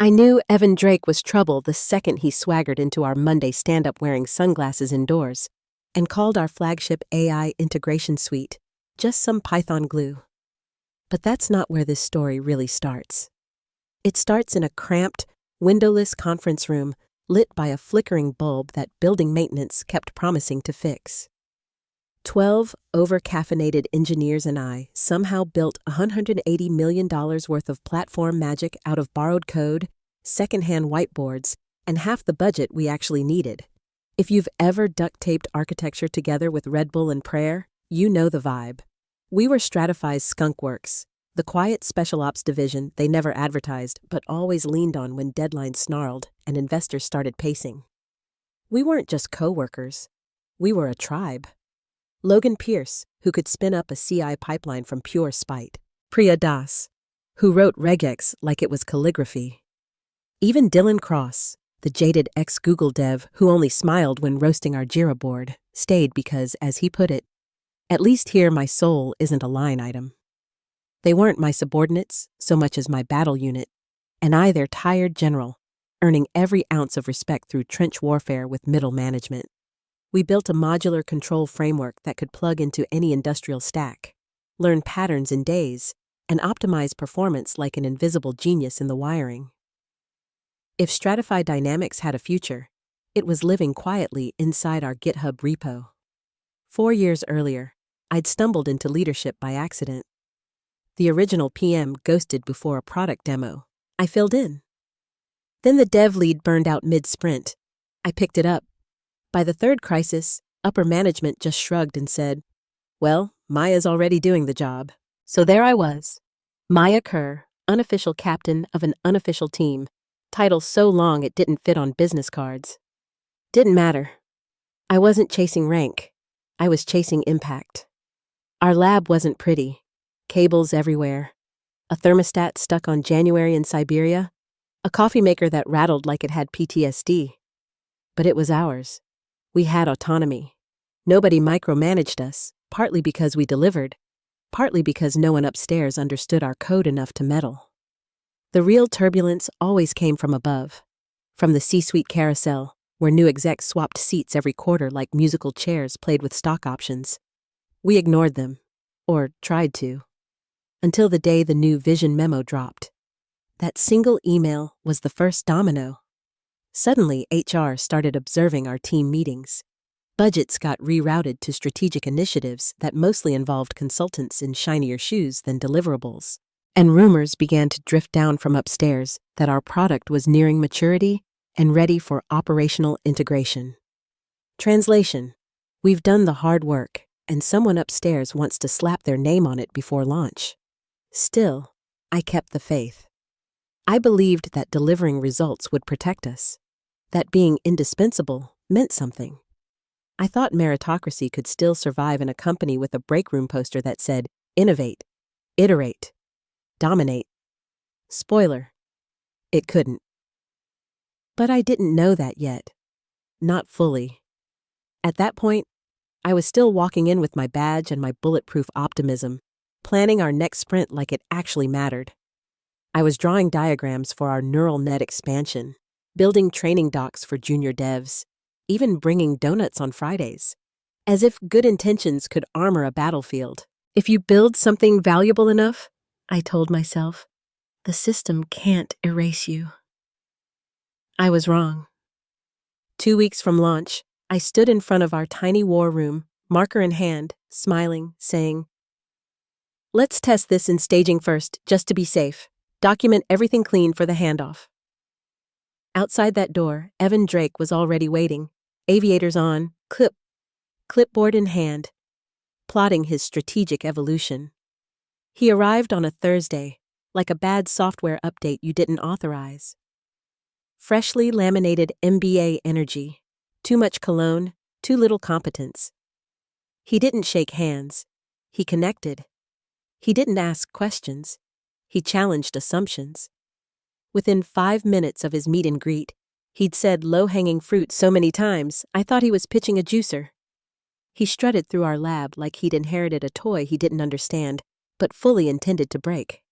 I knew Evan Drake was trouble the second he swaggered into our Monday stand-up wearing sunglasses indoors and called our flagship AI integration suite just some Python glue. But that's not where this story really starts. It starts in a cramped, windowless conference room lit by a flickering bulb that building maintenance kept promising to fix. 12 over-caffeinated engineers and I somehow built $180 million worth of platform magic out of borrowed code, secondhand whiteboards, and half the budget we actually needed. If you've ever duct-taped architecture together with Red Bull and prayer, you know the vibe. We were Stratify's skunkworks, the quiet special ops division they never advertised but always leaned on when deadlines snarled and investors started pacing. We weren't just co-workers. We were a tribe. Logan Pierce, who could spin up a CI pipeline from pure spite. Priya Das, who wrote regex like it was calligraphy. Even Dylan Cross, the jaded ex-Google dev who only smiled when roasting our Jira board, stayed because, as he put it, "At least here my soul isn't a line item." They weren't my subordinates so much as my battle unit, and I their tired general, earning every ounce of respect through trench warfare with middle management. We built a modular control framework that could plug into any industrial stack, learn patterns in days, and optimize performance like an invisible genius in the wiring. If Stratify Dynamics had a future, it was living quietly inside our GitHub repo. 4 years earlier, I'd stumbled into leadership by accident. The original PM ghosted before a product demo. I filled in. Then the dev lead burned out mid-sprint. I picked it up. By the third crisis, upper management just shrugged and said, "Well, Maya's already doing the job." So there I was. Maya Kerr, unofficial captain of an unofficial team, title so long it didn't fit on business cards. Didn't matter. I wasn't chasing rank. I was chasing impact. Our lab wasn't pretty. Cables everywhere. A thermostat stuck on January in Siberia. A coffee maker that rattled like it had PTSD. But it was ours. We had autonomy. Nobody micromanaged us, partly because we delivered, partly because no one upstairs understood our code enough to meddle. The real turbulence always came from above, from the C-suite carousel, where new execs swapped seats every quarter like musical chairs played with stock options. We ignored them, or tried to, until the day the new vision memo dropped. That single email was the first domino. Suddenly, HR started observing our team meetings. Budgets got rerouted to strategic initiatives that mostly involved consultants in shinier shoes than deliverables. And rumors began to drift down from upstairs that our product was nearing maturity and ready for operational integration. Translation: we've done the hard work, and someone upstairs wants to slap their name on it before launch. Still, I kept the faith. I believed that delivering results would protect us, that being indispensable meant something. I thought meritocracy could still survive in a company with a break room poster that said, "Innovate, iterate, dominate." Spoiler, it couldn't. But I didn't know that yet. Not fully. At that point, I was still walking in with my badge and my bulletproof optimism, planning our next sprint like it actually mattered. I was drawing diagrams for our neural net expansion, building training docs for junior devs, even bringing donuts on Fridays. As if good intentions could armor a battlefield. If you build something valuable enough, I told myself, the system can't erase you. I was wrong. 2 weeks from launch, I stood in front of our tiny war room, marker in hand, smiling, saying, "Let's test this in staging first, just to be safe. Document everything clean for the handoff." Outside that door, Evan Drake was already waiting, aviators on, clipboard in hand, plotting his strategic evolution. He arrived on a Thursday, like a bad software update you didn't authorize. Freshly laminated MBA energy, too much cologne, too little competence. He didn't shake hands. He connected. He didn't ask questions. He challenged assumptions. Within 5 minutes of his meet and greet, he'd said low-hanging fruit so many times, I thought he was pitching a juicer. He strutted through our lab like he'd inherited a toy he didn't understand, but fully intended to break.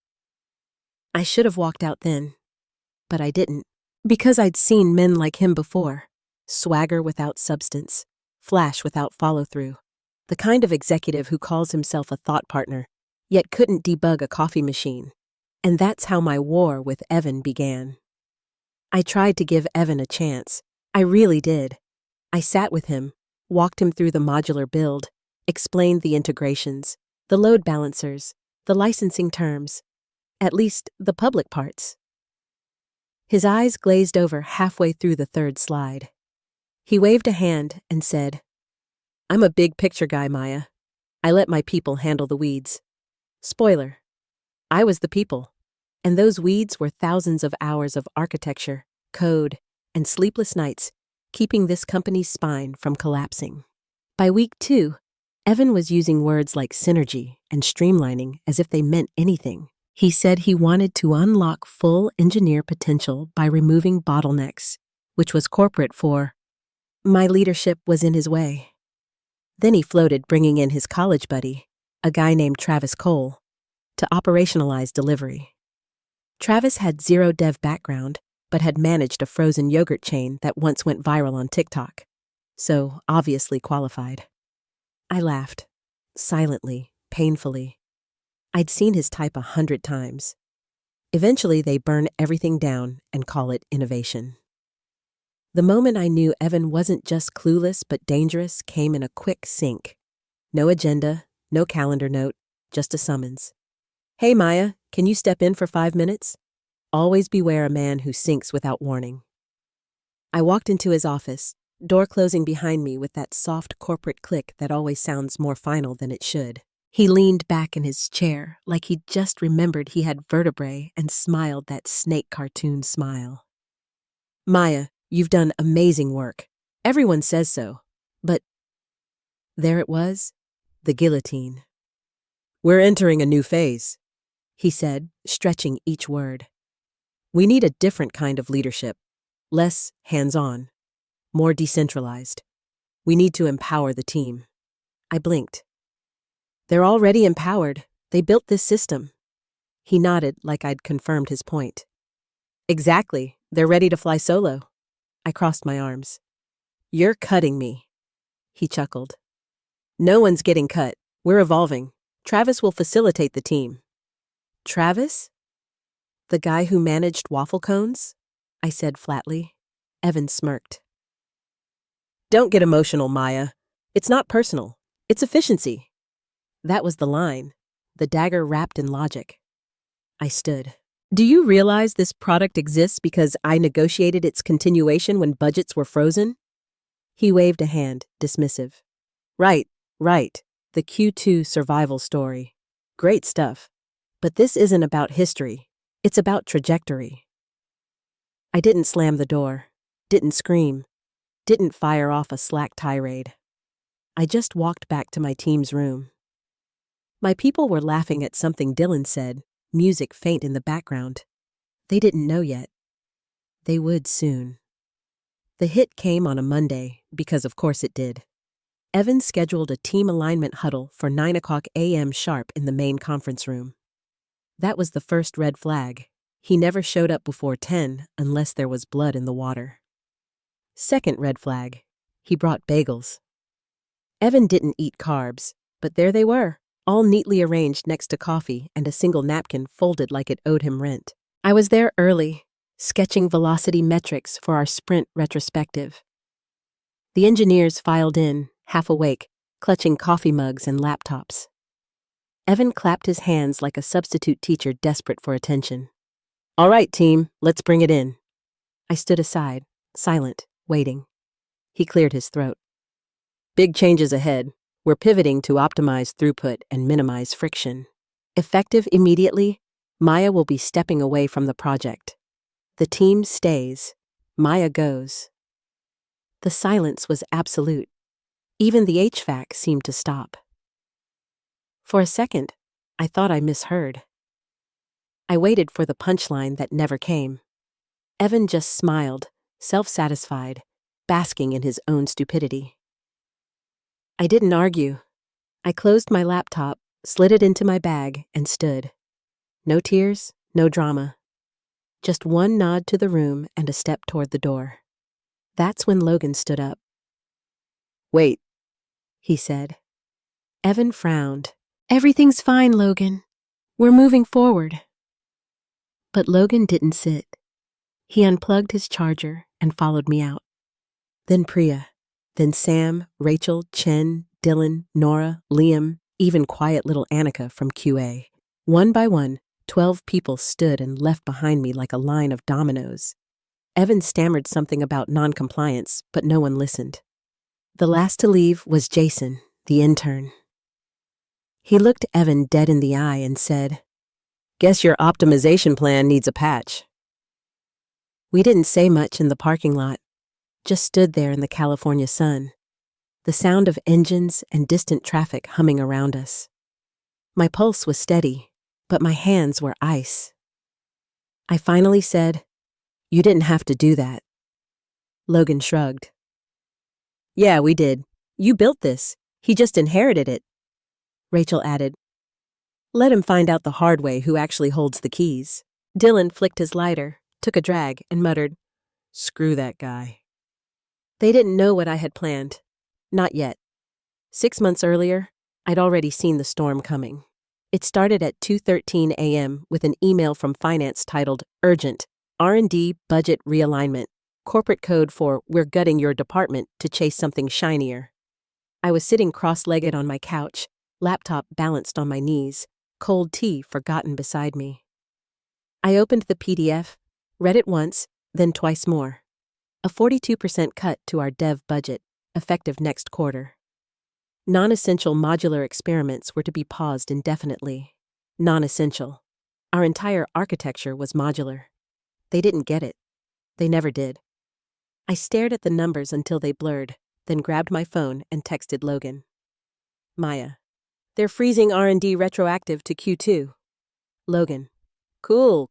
I should have walked out then. But I didn't. Because I'd seen men like him before. Swagger without substance. Flash without follow-through. The kind of executive who calls himself a thought partner, yet couldn't debug a coffee machine. And that's how my war with Evan began. I tried to give Evan a chance. I really did. I sat with him, walked him through the modular build, explained the integrations, the load balancers, the licensing terms, at least the public parts. His eyes glazed over halfway through the third slide. He waved a hand and said, "I'm a big picture guy, Maya. I let my people handle the weeds." Spoiler, I was the people, and those weeds were thousands of hours of architecture, code, and sleepless nights, keeping this company's spine from collapsing. By week 2, Evan was using words like synergy and streamlining as if they meant anything. He said he wanted to unlock full engineer potential by removing bottlenecks, which was corporate for. My leadership was in his way. Then he floated bringing in his college buddy, a guy named Travis Cole, to operationalize delivery. Travis had zero dev background, but had managed a frozen yogurt chain that once went viral on TikTok, so obviously qualified. I laughed, silently, painfully. I'd seen his type 100 times. Eventually, they burn everything down and call it innovation. The moment I knew Evan wasn't just clueless but dangerous came in a quick sync. No agenda, no calendar note, just a summons. "Hey, Maya, can you step in for 5 minutes?" Always beware a man who sinks without warning. I walked into his office, door closing behind me with that soft corporate click that always sounds more final than it should. He leaned back in his chair like he'd just remembered he had vertebrae and smiled that snake cartoon smile. "Maya, you've done amazing work. Everyone says so. But..." There it was, the guillotine. "We're entering a new phase," he said, stretching each word. "We need a different kind of leadership. Less hands-on. More decentralized. We need to empower the team." I blinked. "They're already empowered. They built this system." He nodded like I'd confirmed his point. "Exactly. They're ready to fly solo." I crossed my arms. "You're cutting me." He chuckled. "No one's getting cut. We're evolving. Travis will facilitate the team." "Travis? The guy who managed waffle cones?" I said flatly. Evan smirked. "Don't get emotional, Maya. It's not personal. It's efficiency." That was the line, the dagger wrapped in logic. I stood. "Do you realize this product exists because I negotiated its continuation when budgets were frozen?" He waved a hand, dismissive. Right. The Q2 survival story. Great stuff. But this isn't about history. It's about trajectory." I didn't slam the door, didn't scream, didn't fire off a Slack tirade. I just walked back to my team's room. My people were laughing at something Dylan said, music faint in the background. They didn't know yet. They would soon. The hit came on a Monday, because of course it did. Evan scheduled a team alignment huddle for 9 a.m. sharp in the main conference room. That was the first red flag. He never showed up before 10 unless there was blood in the water. Second red flag. He brought bagels. Evan didn't eat carbs, but there they were, all neatly arranged next to coffee and a single napkin folded like it owed him rent. I was there early, sketching velocity metrics for our sprint retrospective. The engineers filed in, half awake, clutching coffee mugs and laptops. Evan clapped his hands like a substitute teacher desperate for attention. "All right, team, let's bring it in." I stood aside, silent, waiting. He cleared his throat. "Big changes ahead. We're pivoting to optimize throughput and minimize friction. Effective immediately, Maya will be stepping away from the project. The team stays. Maya goes." The silence was absolute. Even the HVAC seemed to stop. For a second, I thought I misheard. I waited for the punchline that never came. Evan just smiled, self-satisfied, basking in his own stupidity. I didn't argue. I closed my laptop, slid it into my bag, and stood. No tears, no drama. Just one nod to the room and a step toward the door. That's when Logan stood up. Wait, He said. Evan frowned. Everything's fine, Logan. We're moving forward. But Logan didn't sit. He unplugged his charger and followed me out. Then Priya. Then Sam, Rachel, Chen, Dylan, Nora, Liam, even quiet little Annika from QA. One by one, 12 people stood and left behind me like a line of dominoes. Evan stammered something about non-compliance, but no one listened. The last to leave was Jason, the intern. He looked Evan dead in the eye and said, guess your optimization plan needs a patch. We didn't say much in the parking lot, just stood there in the California sun, the sound of engines and distant traffic humming around us. My pulse was steady, but my hands were ice. I finally said, "You didn't have to do that." Logan shrugged. Yeah, we did. You built this. He just inherited it. Rachel added, "Let him find out the hard way who actually holds the keys." Dylan flicked his lighter, took a drag, and muttered, Screw that guy. They didn't know what I had planned. Not yet. 6 months earlier, I'd already seen the storm coming. It started at 2:13 a.m. with an email from finance titled Urgent, R&D Budget Realignment, corporate code for We're gutting your department to chase something shinier. I was sitting cross-legged on my couch, laptop balanced on my knees, cold tea forgotten beside me. I opened the PDF, read it once, then twice more. A 42% cut to our dev budget, effective next quarter. Non-essential modular experiments were to be paused indefinitely. Non-essential. Our entire architecture was modular. They didn't get it. They never did. I stared at the numbers until they blurred, then grabbed my phone and texted Logan. Maya. They're freezing R&D retroactive to Q2. Logan. Cool.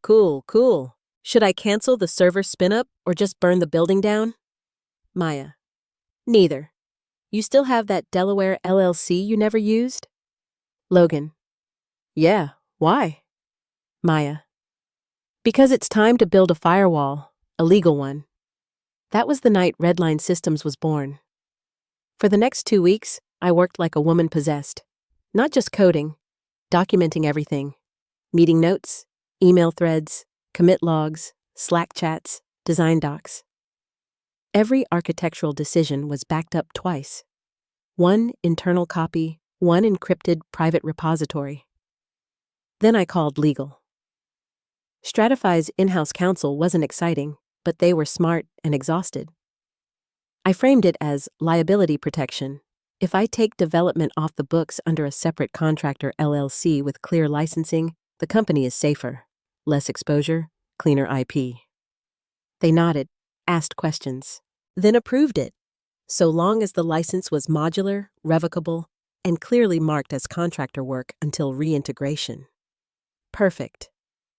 Should I cancel the server spin-up or just burn the building down? Maya. Neither. You still have that Delaware LLC you never used? Logan. Yeah, why? Maya. Because it's time to build a firewall, a legal one. That was the night Redline Systems was born. For the next 2 weeks, I worked like a woman possessed. Not just coding, documenting everything. Meeting notes, email threads, commit logs, Slack chats, design docs. Every architectural decision was backed up twice. One internal copy, one encrypted private repository. Then I called legal. Stratify's in-house counsel wasn't exciting, but they were smart and exhausted. I framed it as liability protection. If I take development off the books under a separate contractor LLC with clear licensing, the company is safer. Less exposure, cleaner IP. They nodded, asked questions, then approved it, so long as the license was modular, revocable, and clearly marked as contractor work until reintegration. Perfect.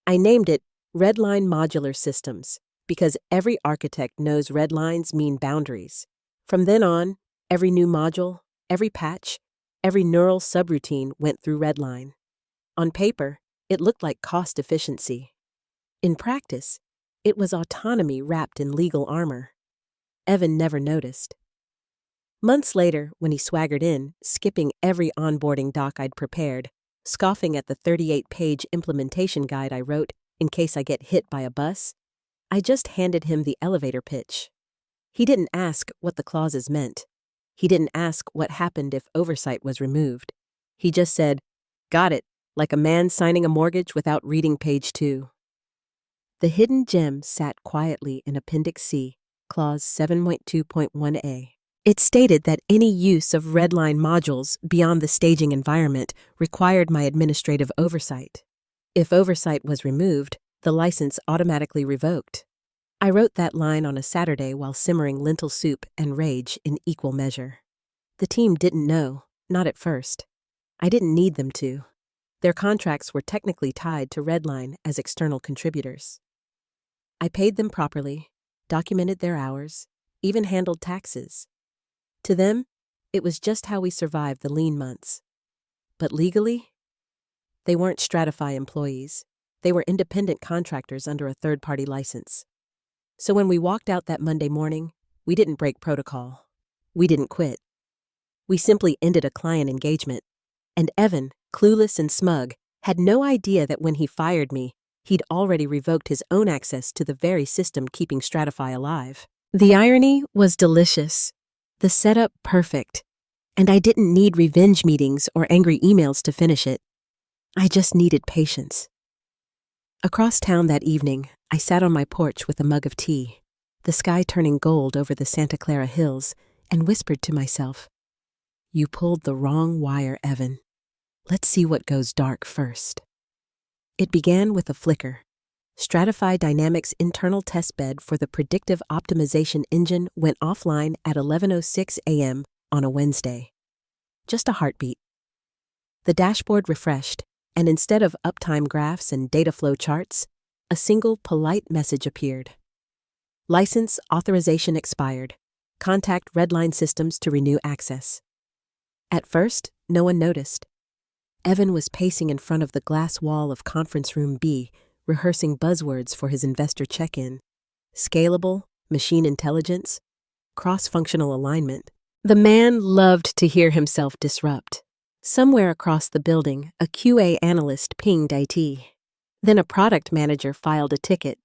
I named it Redline Modular Systems because every architect knows red lines mean boundaries. From then on, every new module, every patch, every neural subroutine went through Redline. On paper, it looked like cost efficiency. In practice, it was autonomy wrapped in legal armor. Evan never noticed. Months later, when he swaggered in, skipping every onboarding doc I'd prepared, scoffing at the 38-page implementation guide I wrote in case I get hit by a bus, I just handed him the elevator pitch. He didn't ask what the clauses meant. He didn't ask what happened if oversight was removed. He just said, "Got it," like a man signing a mortgage without reading page 2. The hidden gem sat quietly in Appendix C, Clause 7.2.1a. It stated that any use of Redline modules beyond the staging environment required my administrative oversight. If oversight was removed, the license automatically revoked. I wrote that line on a Saturday while simmering lentil soup and rage in equal measure. The team didn't know, not at first. I didn't need them to. Their contracts were technically tied to Redline as external contributors. I paid them properly, documented their hours, even handled taxes. To them, it was just how we survived the lean months. But legally, they weren't Stratify employees. They were independent contractors under a third-party license. So when we walked out that Monday morning, we didn't break protocol. We didn't quit. We simply ended a client engagement. And Evan, clueless and smug, had no idea that when he fired me, he'd already revoked his own access to the very system keeping Stratify alive. The irony was delicious, the setup perfect, and I didn't need revenge meetings or angry emails to finish it. I just needed patience. Across town that evening, I sat on my porch with a mug of tea, the sky turning gold over the Santa Clara hills, and whispered to myself, "You pulled the wrong wire, Evan. Let's see what goes dark first." It began with a flicker. Stratify Dynamics' internal testbed for the predictive optimization engine went offline at 11:06 a.m. on a Wednesday. Just a heartbeat. The dashboard refreshed, and instead of uptime graphs and data flow charts, a single polite message appeared. License authorization expired. Contact Redline Systems to renew access. At first, no one noticed. Evan was pacing in front of the glass wall of Conference Room B, rehearsing buzzwords for his investor check-in. Scalable, machine intelligence, cross-functional alignment. The man loved to hear himself disrupt. Somewhere across the building, a QA analyst pinged IT. Then a product manager filed a ticket.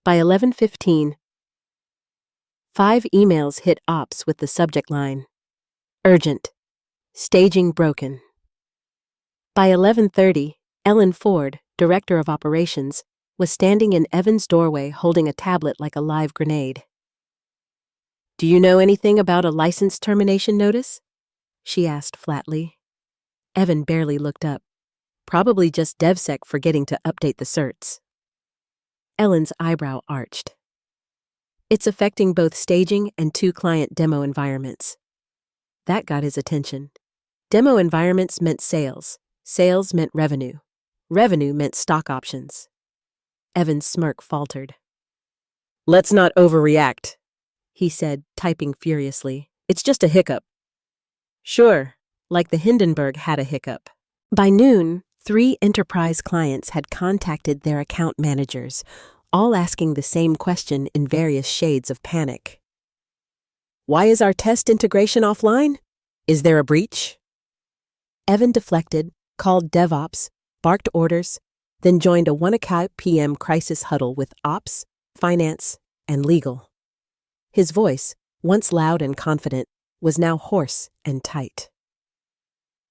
By 11:15, 5 emails hit ops with the subject line, "Urgent. Staging broken." By 11:30, Ellen Ford, Director of Operations, was standing in Evan's doorway holding a tablet like a live grenade. "Do you know anything about a license termination notice?" she asked flatly. Evan barely looked up. Probably just DevSec forgetting to update the certs. Ellen's eyebrow arched. "It's affecting both staging and 2 client demo environments." That got his attention. Demo environments meant sales. Sales meant revenue. Revenue meant stock options. Evan's smirk faltered. "Let's not overreact," he said, typing furiously. "It's just a hiccup." Sure, like the Hindenburg had a hiccup. By noon, 3 enterprise clients had contacted their account managers, all asking the same question in various shades of panic. "Why is our test integration offline? Is there a breach?" Evan deflected, called DevOps, barked orders, then joined a 1:00 p.m. crisis huddle with Ops, Finance, and Legal. His voice, once loud and confident, was now hoarse and tight.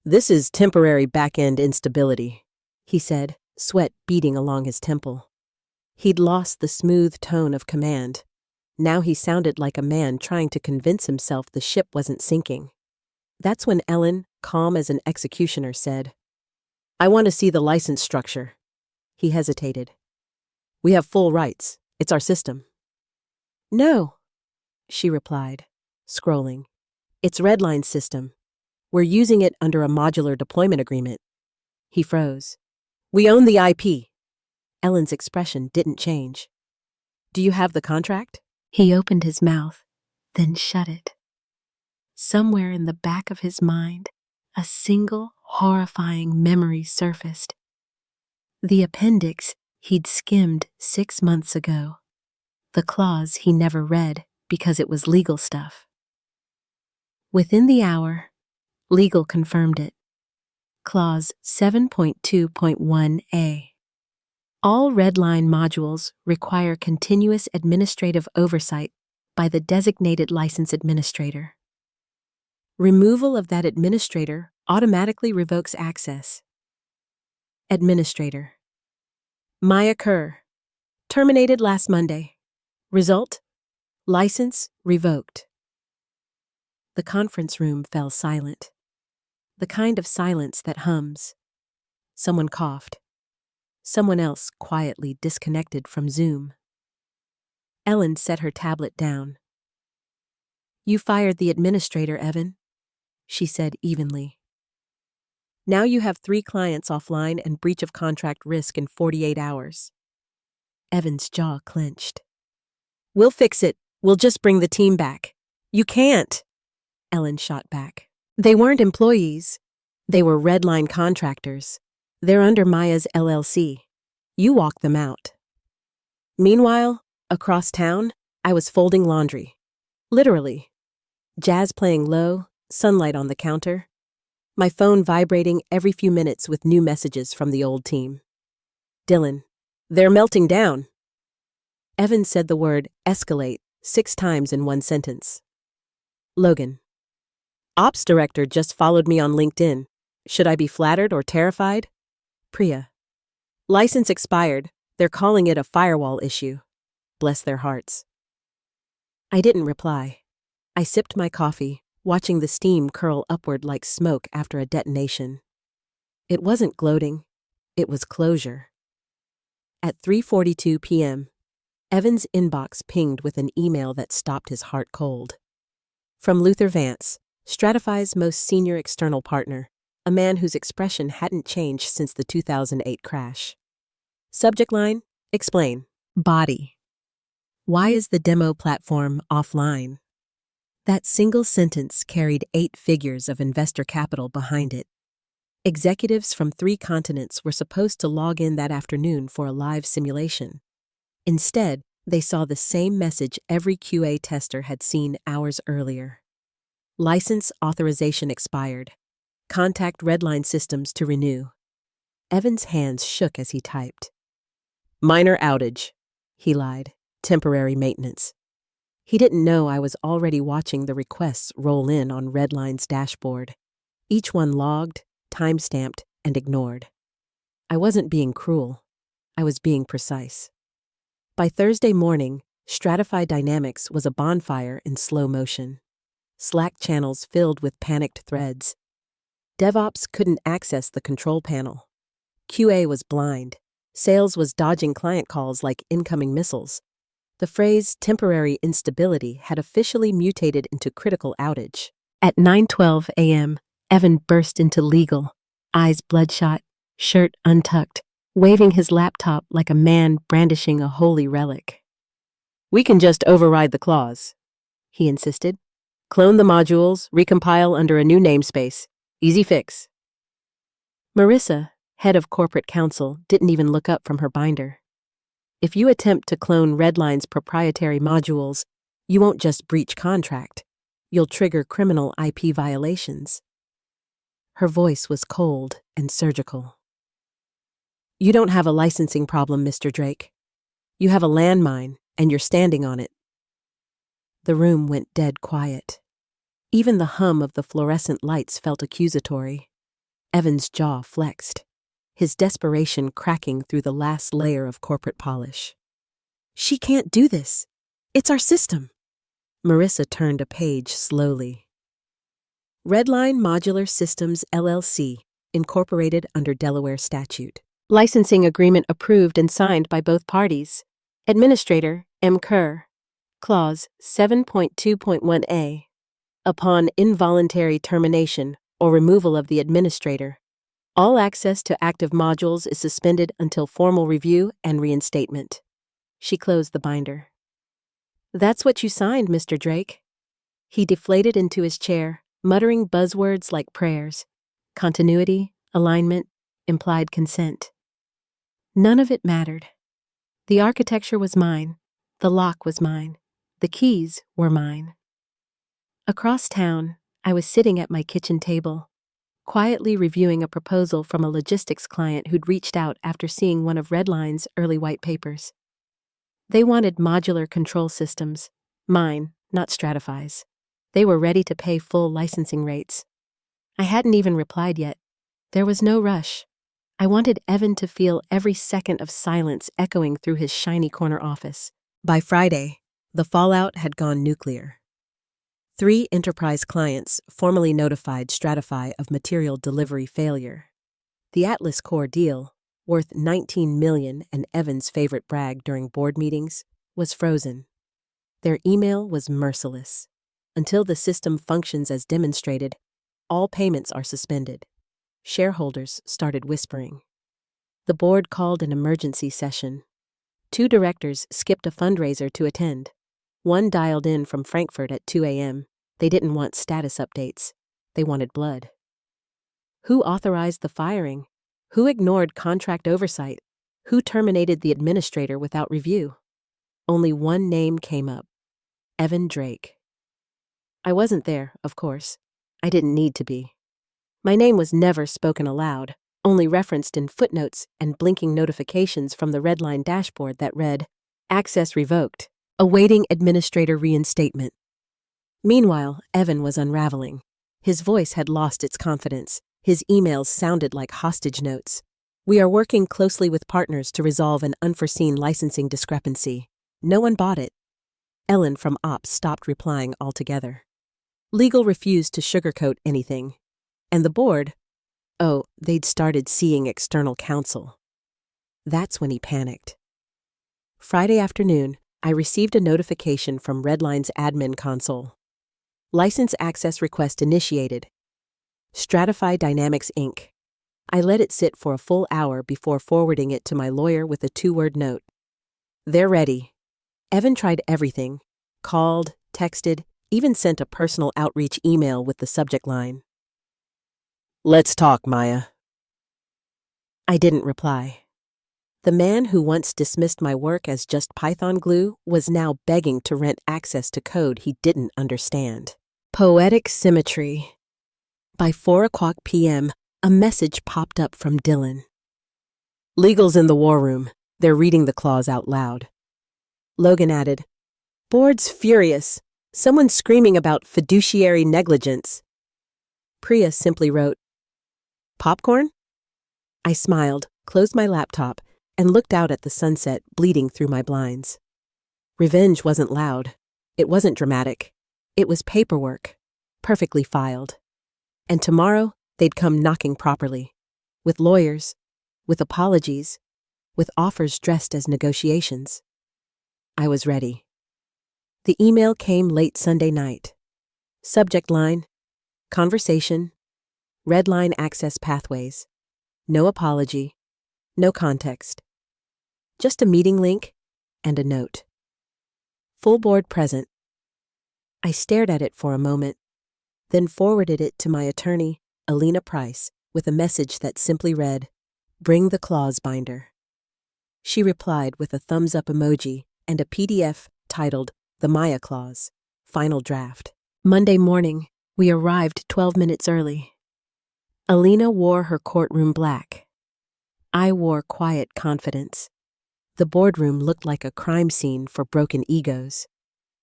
"This is temporary back-end instability," he said, sweat beading along his temple. He'd lost the smooth tone of command. Now he sounded like a man trying to convince himself the ship wasn't sinking. That's when Ellen, calm as an executioner, said, "I want to see the license structure." He hesitated. "We have full rights. It's our system." "No," she replied, scrolling. "It's Redline's system. We're using it under a modular deployment agreement." He froze. "We own the IP." Ellen's expression didn't change. "Do you have the contract?" He opened his mouth, then shut it. Somewhere in the back of his mind, a single horrifying memory surfaced. The appendix he'd skimmed 6 months ago. The clause he never read because it was legal stuff. Within the hour, Legal confirmed it. Clause 7.2.1a. All Redline modules require continuous administrative oversight by the designated license administrator. Removal of that administrator automatically revokes access. Administrator. Maya Kerr. Terminated last Monday. Result? License revoked. The conference room fell silent. The kind of silence that hums. Someone coughed. Someone else quietly disconnected from Zoom. Ellen set her tablet down. "You fired the administrator, Evan," she said evenly. "Now you have 3 clients offline and breach of contract risk in 48 hours. Evan's jaw clenched. "We'll fix it. We'll just bring the team back." "You can't," Ellen shot back. "They weren't employees. They were Redline contractors. They're under Maya's LLC. You walk them out. Meanwhile, across town, I was folding laundry. Literally. Jazz playing low, sunlight on the counter, my phone vibrating every few minutes with new messages from the old team. Dylan, they're melting down. Evan said the word escalate 6 times in one sentence. Logan, Ops director just followed me on LinkedIn. Should I be flattered or terrified? Priya, license expired. They're calling it a firewall issue. Bless their hearts. I didn't reply. I sipped my coffee, watching the steam curl upward like smoke after a detonation. It wasn't gloating. It was closure. At 3:42 p.m., Evan's inbox pinged with an email that stopped his heart cold. From Luther Vance, Stratify's most senior external partner, a man whose expression hadn't changed since the 2008 crash. Subject line, explain. Body. Why is the demo platform offline? That single sentence carried 8 figures of investor capital behind it. Executives from 3 continents were supposed to log in that afternoon for a live simulation. Instead, they saw the same message every QA tester had seen hours earlier. License authorization expired. Contact Redline Systems to renew. Evan's hands shook as he typed. Minor outage, he lied. Temporary maintenance. He didn't know I was already watching the requests roll in on Redline's dashboard. Each one logged, time-stamped, and ignored. I wasn't being cruel. I was being precise. By Thursday morning, Stratify Dynamics was a bonfire in slow motion. Slack channels filled with panicked threads. DevOps couldn't access the control panel. QA was blind. Sales was dodging client calls like incoming missiles. The phrase temporary instability had officially mutated into critical outage. At 9:12 a.m., Evan burst into legal, eyes bloodshot, shirt untucked, waving his laptop like a man brandishing a holy relic. We can just override the clause, he insisted. Clone the modules, recompile under a new namespace. Easy fix. Marissa, head of corporate counsel, didn't even look up from her binder. If you attempt to clone Redline's proprietary modules, you won't just breach contract. You'll trigger criminal IP violations. Her voice was cold and surgical. You don't have a licensing problem, Mr. Drake. You have a landmine, and you're standing on it. The room went dead quiet. Even the hum of the fluorescent lights felt accusatory. Evan's jaw flexed, his desperation cracking through the last layer of corporate polish. She can't do this. It's our system. Marissa turned a page slowly. Redline Modular Systems, LLC, incorporated under Delaware statute. Licensing agreement approved and signed by both parties. Administrator, M. Kerr. Clause 7.2.1a. Upon involuntary termination or removal of the administrator, all access to active modules is suspended until formal review and reinstatement. She closed the binder. That's what you signed, Mr. Drake. He deflated into his chair, muttering buzzwords like prayers. Continuity, alignment, implied consent. None of it mattered. The architecture was mine. The lock was mine. The keys were mine. Across town, I was sitting at my kitchen table, quietly reviewing a proposal from a logistics client who'd reached out after seeing one of Redline's early white papers. They wanted modular control systems, mine, not Stratify's. They were ready to pay full licensing rates. I hadn't even replied yet. There was no rush. I wanted Evan to feel every second of silence echoing through his shiny corner office. By Friday, the fallout had gone nuclear. 3 enterprise clients formally notified Stratify of material delivery failure. The Atlas Core deal, worth $19 million and Evan's favorite brag during board meetings, was frozen. Their email was merciless. Until the system functions as demonstrated, all payments are suspended. Shareholders started whispering. The board called an emergency session. 2 directors skipped a fundraiser to attend. One dialed in from Frankfurt at 2 a.m. They didn't want status updates. They wanted blood. Who authorized the firing? Who ignored contract oversight? Who terminated the administrator without review? Only one name came up: Evan Drake. I wasn't there, of course. I didn't need to be. My name was never spoken aloud, only referenced in footnotes and blinking notifications from the Redline dashboard that read, "Access revoked, awaiting administrator reinstatement." Meanwhile, Evan was unraveling. His voice had lost its confidence. His emails sounded like hostage notes. "We are working closely with partners to resolve an unforeseen licensing discrepancy. No one bought it." Ellen from Ops stopped replying altogether. Legal refused to sugarcoat anything. And the board, oh, they'd started seeing external counsel. That's when he panicked. Friday afternoon, I received a notification from Redline's admin console. License access request initiated. Stratify Dynamics Inc. I let it sit for a full hour before forwarding it to my lawyer with a 2-word note. "They're ready." Evan tried everything. Called, texted, even sent a personal outreach email with the subject line, "Let's talk, Maya." I didn't reply. The man who once dismissed my work as just Python glue was now begging to rent access to code he didn't understand. Poetic symmetry. By 4:00 p.m., a message popped up from Dylan. "Legal's in the war room. They're reading the clause out loud." Logan added, "Board's furious. Someone's screaming about fiduciary negligence." Priya simply wrote, "Popcorn?" I smiled, closed my laptop, and looked out at the sunset bleeding through my blinds. Revenge wasn't loud. It wasn't dramatic. It was paperwork, perfectly filed. And tomorrow, they'd come knocking properly, with lawyers, with apologies, with offers dressed as negotiations. I was ready. The email came late Sunday night. Subject line, conversation, Redline access pathways. No apology, no context. Just a meeting link and a note. Full board present. I stared at it for a moment, then forwarded it to my attorney, Alina Price, with a message that simply read, "Bring the clause binder." She replied with a thumbs-up emoji and a PDF titled The Maya Clause, Final Draft. Monday morning, we arrived 12 minutes early. Alina wore her courtroom black. I wore quiet confidence. The boardroom looked like a crime scene for broken egos.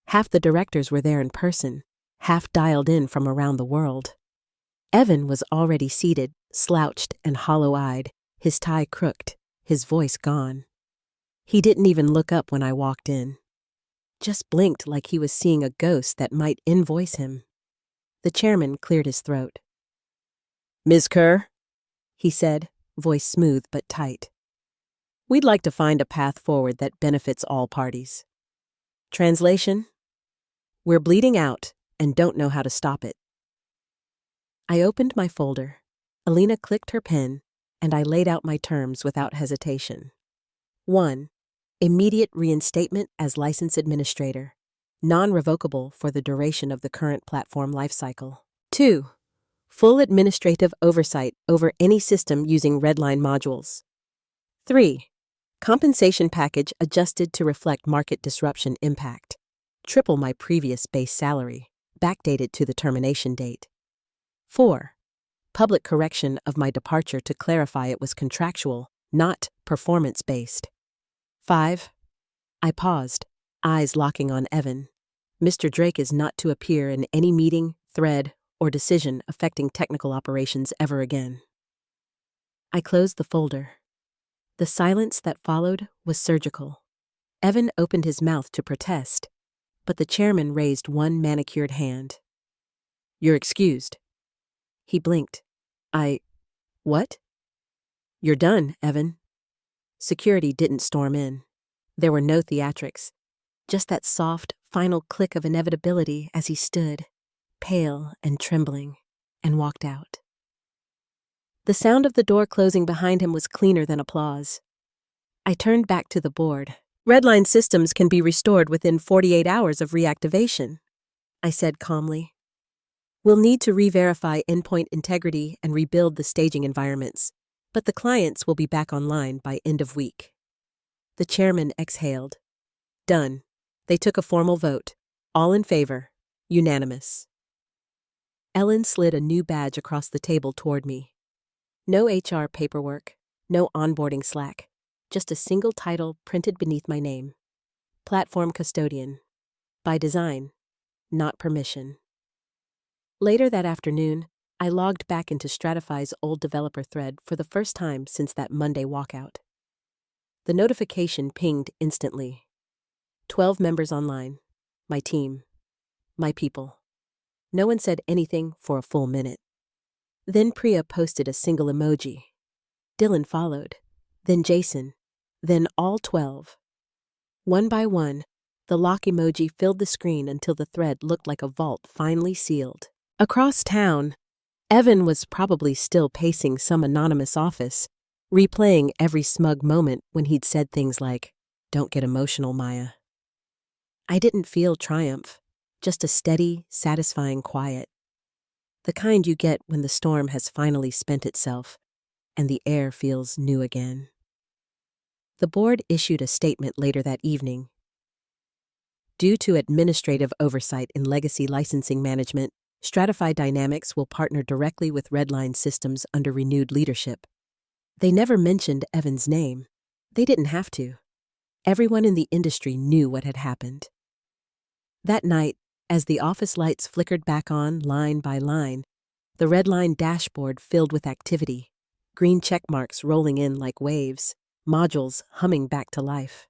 Half the directors were there in person, half dialed in from around the world. Evan was already seated, slouched and hollow-eyed, his tie crooked, his voice gone. He didn't even look up when I walked in. Just blinked like he was seeing a ghost that might invoice him. The chairman cleared his throat. "Ms. Kerr," he said, voice smooth but tight. "We'd like to find a path forward that benefits all parties." Translation: "We're bleeding out and don't know how to stop it." I opened my folder. Alina clicked her pen, and I laid out my terms without hesitation. 1. Immediate reinstatement as license administrator, non-revocable for the duration of the current platform lifecycle. 2. Full administrative oversight over any system using Redline modules. 3. Compensation package adjusted to reflect market disruption impact. Triple my previous base salary, backdated to the termination date. 4. Public correction of my departure to clarify it was contractual, not performance-based. 5. I paused, eyes locking on Evan. Mr. Drake is not to appear in any meeting, thread, or decision affecting technical operations ever again. I closed the folder. The silence that followed was surgical. Evan opened his mouth to protest, but the chairman raised one manicured hand. "You're excused." He blinked. What? "You're done, Evan." Security didn't storm in. There were no theatrics, just that soft, final click of inevitability as he stood, pale and trembling, and walked out. The sound of the door closing behind him was cleaner than applause. I turned back to the board. "Redline systems can be restored within 48 hours of reactivation," I said calmly. "We'll need to re-verify endpoint integrity and rebuild the staging environments, but the clients will be back online by end of week." The chairman exhaled. Done. They took a formal vote. All in favor. Unanimous. Ellen slid a new badge across the table toward me. No HR paperwork, no onboarding slack, just a single title printed beneath my name. Platform custodian. By design, not permission. Later that afternoon, I logged back into Stratify's old developer thread for the first time since that Monday walkout. The notification pinged instantly. 12 members online. My team. My people. No one said anything for a full minute. Then Priya posted a single emoji. Dylan followed. Then Jason. Then all 12. One by one, the lock emoji filled the screen until the thread looked like a vault finally sealed. Across town, Evan was probably still pacing some anonymous office, replaying every smug moment when he'd said things like, "Don't get emotional, Maya." I didn't feel triumph, just a steady, satisfying quiet. The kind you get when the storm has finally spent itself and the air feels new again. The board issued a statement later that evening. Due to administrative oversight in legacy licensing management, Stratify Dynamics will partner directly with Redline Systems under renewed leadership. They never mentioned Evan's name. They didn't have to. Everyone in the industry knew what had happened. That night, as the office lights flickered back on line by line, the Redline dashboard filled with activity, green check marks rolling in like waves, modules humming back to life.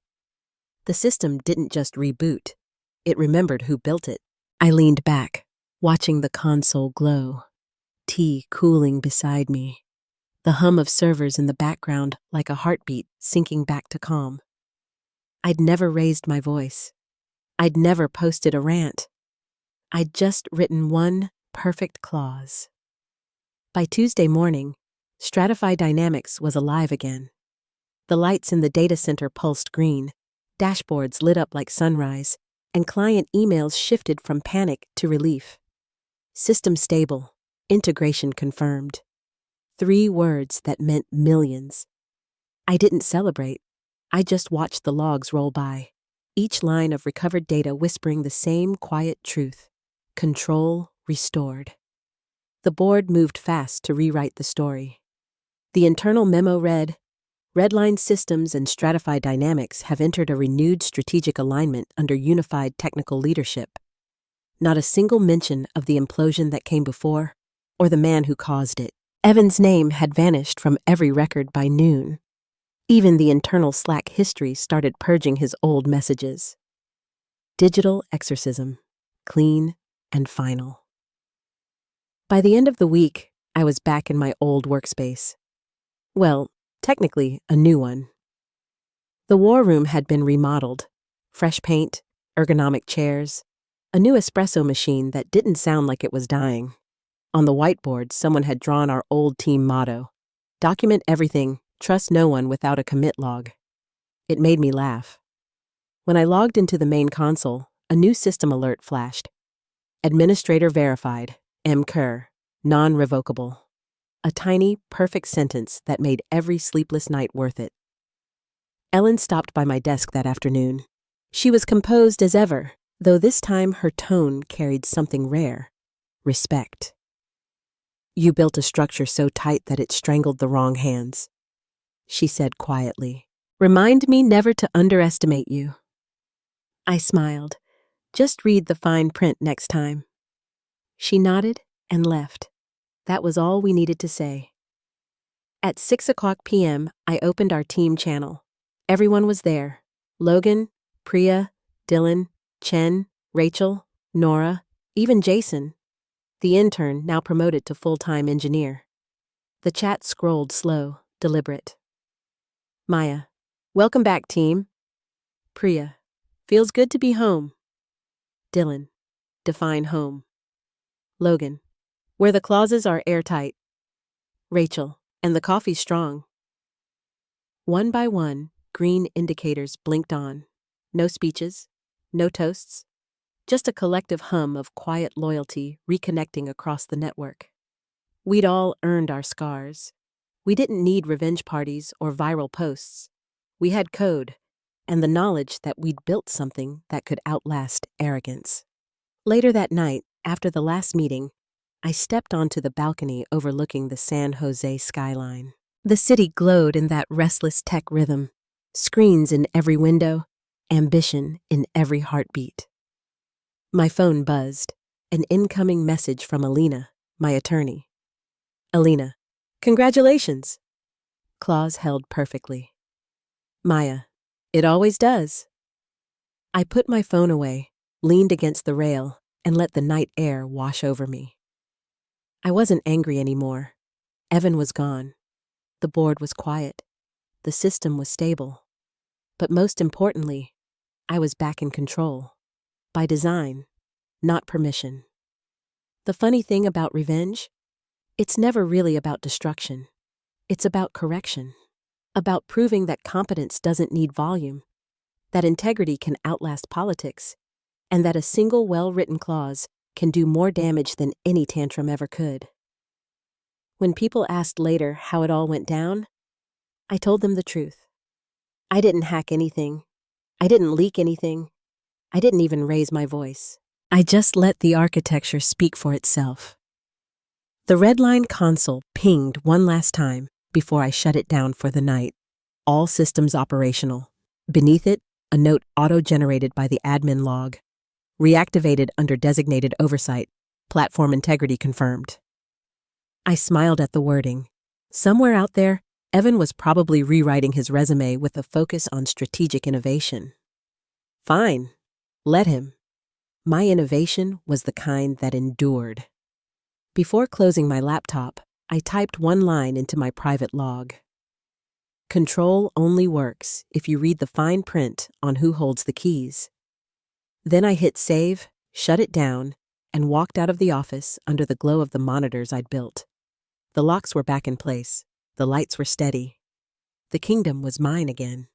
The system didn't just reboot. It remembered who built it. I leaned back, watching the console glow, tea cooling beside me, the hum of servers in the background like a heartbeat sinking back to calm. I'd never raised my voice. I'd never posted a rant. I'd just written one perfect clause. By Tuesday morning, Stratify Dynamics was alive again. The lights in the data center pulsed green, dashboards lit up like sunrise, and client emails shifted from panic to relief. System stable, integration confirmed. 3 words that meant millions. I didn't celebrate. I just watched the logs roll by, each line of recovered data whispering the same quiet truth. Control restored. The board moved fast to rewrite the story. The internal memo read, Redline Systems and Stratify Dynamics have entered a renewed strategic alignment under unified technical leadership. Not a single mention of the implosion that came before, or the man who caused it. Evan's name had vanished from every record by noon. Even the internal Slack history started purging his old messages. Digital exorcism, clean and final. By the end of the week, I was back in my old workspace. Well, technically a new one. The war room had been remodeled. Fresh paint, ergonomic chairs, a new espresso machine that didn't sound like it was dying. On the whiteboard, someone had drawn our old team motto, document everything, trust no one without a commit log. It made me laugh. When I logged into the main console, a new system alert flashed. Administrator verified, M. Kerr, non-revocable. A tiny, perfect sentence that made every sleepless night worth it. Ellen stopped by my desk that afternoon. She was composed as ever, though this time her tone carried something rare, respect. You built a structure so tight that it strangled the wrong hands, she said quietly. Remind me never to underestimate you. I smiled. Just read the fine print next time. She nodded and left. That was all we needed to say. At 6:00 p.m., I opened our team channel. Everyone was there. Logan, Priya, Dylan, Chen, Rachel, Nora, even Jason, the intern now promoted to full-time engineer. The chat scrolled slow, deliberate. Maya, welcome back, team. Priya, feels good to be home. Dylan, define home. Logan, where the clauses are airtight. Rachel, and the coffee's strong. One by one, green indicators blinked on. No speeches, no toasts, just a collective hum of quiet loyalty reconnecting across the network. We'd all earned our scars. We didn't need revenge parties or viral posts. We had code, and the knowledge that we'd built something that could outlast arrogance. Later that night, after the last meeting, I stepped onto the balcony overlooking the San Jose skyline. The city glowed in that restless tech rhythm, screens in every window, ambition in every heartbeat. My phone buzzed, an incoming message from Alina, my attorney. Alina, congratulations. Clause held perfectly. Maya, it always does. I put my phone away, leaned against the rail, and let the night air wash over me. I wasn't angry anymore. Evan was gone. The board was quiet. The system was stable. But most importantly, I was back in control. By design, not permission. The funny thing about revenge? It's never really about destruction. It's about correction. About proving that competence doesn't need volume, that integrity can outlast politics, and that a single well-written clause can do more damage than any tantrum ever could. When people asked later how it all went down, I told them the truth. I didn't hack anything. I didn't leak anything. I didn't even raise my voice. I just let the architecture speak for itself. The Redline console pinged one last time before I shut it down for the night. All systems operational. Beneath it, a note auto-generated by the admin log. Reactivated under designated oversight. Platform integrity confirmed. I smiled at the wording. Somewhere out there, Evan was probably rewriting his resume with a focus on strategic innovation. Fine. Let him. My innovation was the kind that endured. Before closing my laptop, I typed one line into my private log. Control only works if you read the fine print on who holds the keys. Then I hit save, shut it down, and walked out of the office under the glow of the monitors I'd built. The locks were back in place. The lights were steady. The kingdom was mine again.